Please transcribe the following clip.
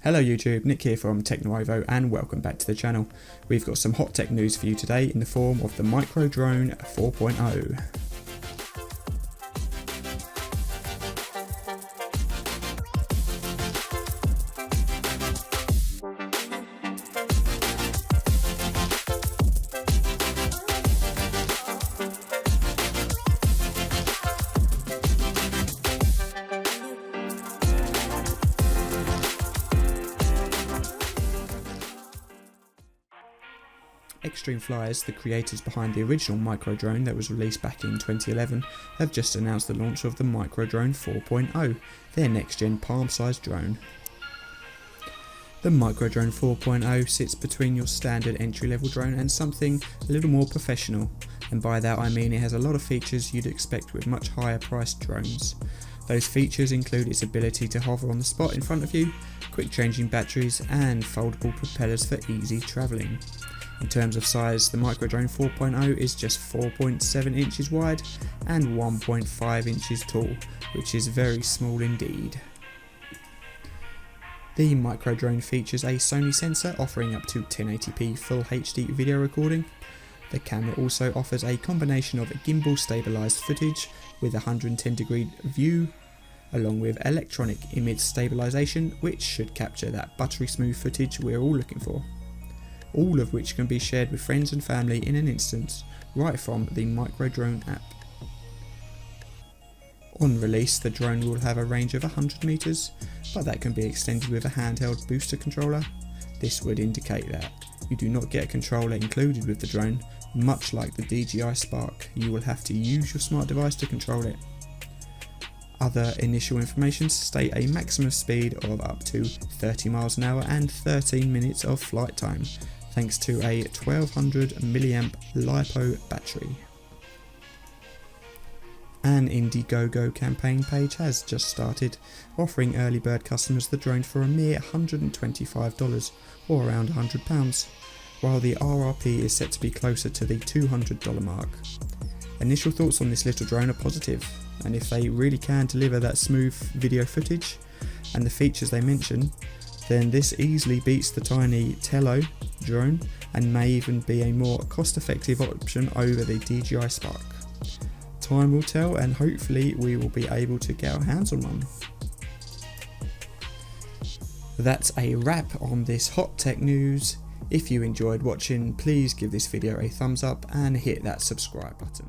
Hello YouTube, Nick here from Technoivo and welcome back to the channel. We've got some hot tech news for you today in the form of the Micro Drone 4.0. Extreme Fliers, the creators behind the original micro drone that was released back in 2011, have just announced the launch of the Micro Drone 4.0, their next-gen palm-sized drone. The Micro Drone 4.0 sits between your standard entry-level drone and something a little more professional, and by that I mean it has a lot of features you'd expect with much higher priced drones. Those features include its ability to hover on the spot in front of you, quick changing batteries and foldable propellers for easy travelling. In terms of size, the Micro Drone 4.0 is just 4.7 inches wide and 1.5 inches tall, which is very small indeed. The Micro Drone features a Sony sensor offering up to 1080p Full HD video recording. The camera also offers a combination of gimbal stabilised footage with a 110-degree view, along with electronic image stabilisation, which should capture that buttery smooth footage we're all looking for. All of which can be shared with friends and family in an instant, right from the Micro Drone app. On release, the drone will have a range of 100 meters, but that can be extended with a handheld booster controller. This would indicate that you do not get a controller included with the drone. Much like the DJI Spark, you will have to use your smart device to control it. Other initial information state a maximum speed of up to 30 miles an hour and 13 minutes of flight time, thanks to a 1200 mAh LiPo battery. An Indiegogo campaign page has just started, offering early bird customers the drone for a mere $125 or around £100, while the RRP is set to be closer to the $200 mark. Initial thoughts on this little drone are positive, and if they really can deliver that smooth video footage and the features they mention, then this easily beats the tiny Tello drone and may even be a more cost-effective option over the DJI Spark. Time will tell, and hopefully we will be able to get our hands on one. That's a wrap on this hot tech news. If you enjoyed watching, please give this video a thumbs up and hit that subscribe button.